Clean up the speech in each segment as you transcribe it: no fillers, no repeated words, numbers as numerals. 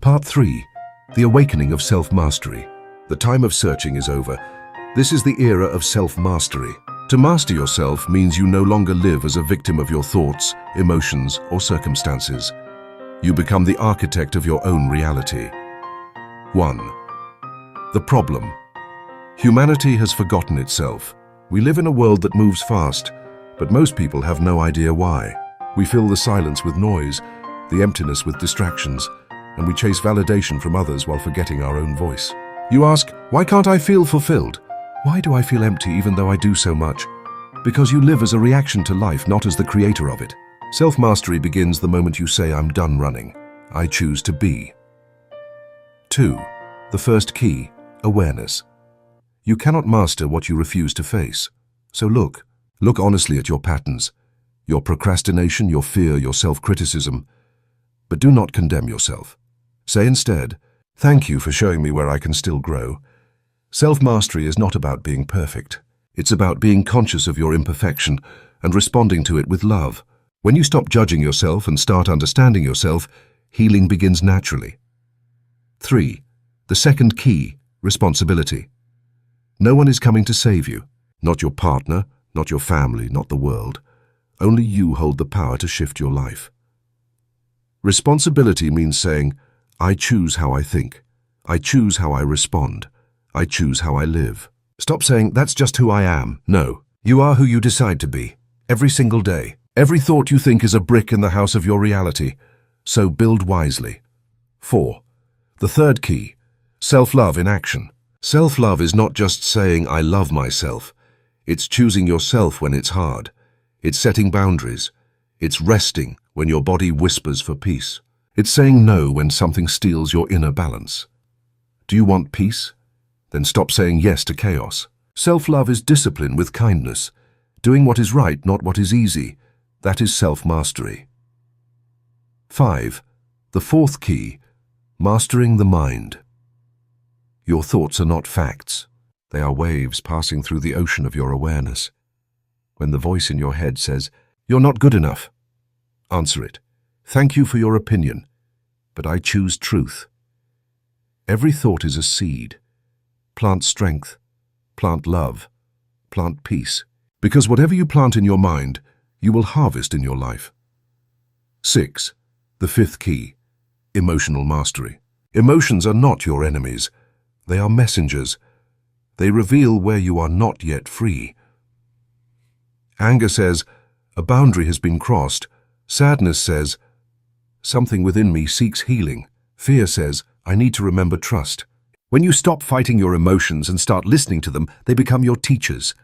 Part 3. The Awakening of Self-Mastery. The time of searching is over. This is the era of self-mastery. To master yourself means you no longer live as a victim of your thoughts, emotions, or circumstances. You become the architect of your own reality. 1. The problem. Humanity has forgotten itself. We live in a world that moves fast, but most people have no idea why. We fill the silence with noise, the emptiness with distractions, and we chase validation from others while forgetting our own voice. You ask, why can't I feel fulfilled? Why do I feel empty even though I do so much? Because you live as a reaction to life, not as the creator of it. Self-mastery begins the moment you say, I'm done running. I choose to be. 2. The first key, awareness. You cannot master what you refuse to face. So look honestly at your patterns, your procrastination, your fear, your self-criticism. But do not condemn yourself. Say instead, thank you for showing me where I can still grow. Self-mastery is not about being perfect. It's about being conscious of your imperfection and responding to it with love. When you stop judging yourself and start understanding yourself, healing begins naturally. 3. The second key, responsibility. No one is coming to save you. Not your partner, not your family, not the world. Only you hold the power to shift your life. Responsibility means saying, I choose how I think. I choose how I respond. I choose how I live. Stop saying, that's just who I am. No, you are who you decide to be. Every single day. Every thought you think is a brick in the house of your reality. So build wisely. 4. The third key, self-love in action. Self-love is not just saying, I love myself. It's choosing yourself when it's hard. It's setting boundaries. It's resting when your body whispers for peace. It's saying no when something steals your inner balance. Do you want peace? Then stop saying yes to chaos. Self-love is discipline with kindness. Doing what is right, not what is easy. That is self-mastery. 5. The fourth key, mastering the mind. Your thoughts are not facts. They are waves passing through the ocean of your awareness. When the voice in your head says, you're not good enough, answer it. Thank you for your opinion, but I choose truth. Every thought is a seed. Plant strength, plant love, plant peace. Because whatever you plant in your mind, you will harvest in your life. 6. The fifth key, emotional mastery. Emotions are not your enemies. They are messengers. They reveal where you are not yet free. Anger says, a boundary has been crossed. Sadness says, something within me seeks healing. Fear says, I need to remember trust. When you stop fighting your emotions and start listening to them, they become your teachers.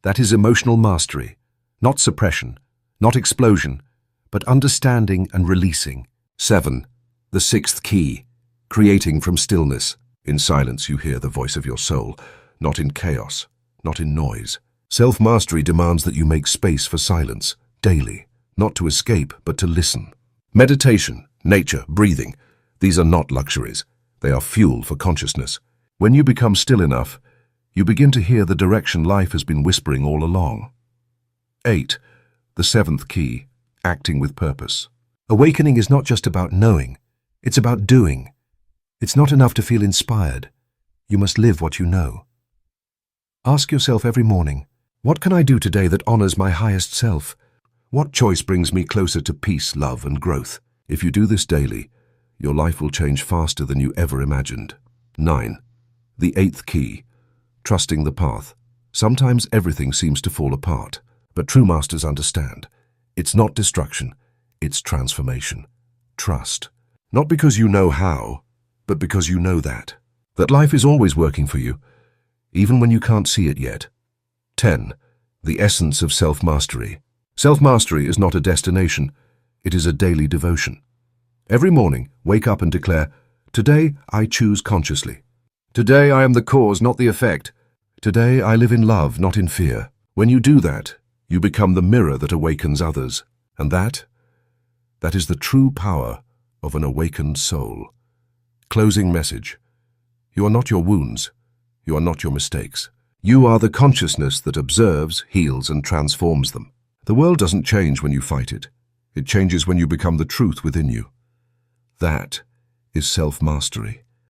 That is emotional mastery, not suppression, not explosion, but understanding and releasing. 7. The sixth key, creating from stillness. In silence you hear the voice of your soul, not in chaos, not in noise. Self-mastery demands that you make space for silence, daily, not to escape, but to listen. Meditation, nature, breathing, these are not luxuries. They are fuel for consciousness. When you become still enough, you begin to hear the direction life has been whispering all along. 8. The seventh key, acting with purpose. Awakening is not just about knowing, it's about doing. It's not enough to feel inspired. You must live what you know. Ask yourself every morning, what can I do today that honors my highest self? What choice brings me closer to peace, love, and growth? If you do this daily, your life will change faster than you ever imagined. 9. The eighth key, trusting the path. Sometimes everything seems to fall apart, but true masters understand. It's not destruction, it's transformation. Trust. Not because you know how, but because you know that life is always working for you, even when you can't see it yet. 10. The essence of self-mastery. Self-mastery is not a destination, it is a daily devotion. Every morning, wake up and declare, today I choose consciously. Today I am the cause, not the effect. Today I live in love, not in fear. When you do that, you become the mirror that awakens others. And that is the true power of an awakened soul. Closing message. You are not your wounds. You are not your mistakes. You are the consciousness that observes, heals, and transforms them. The world doesn't change when you fight it. It changes when you become the truth within you. That is self-mastery.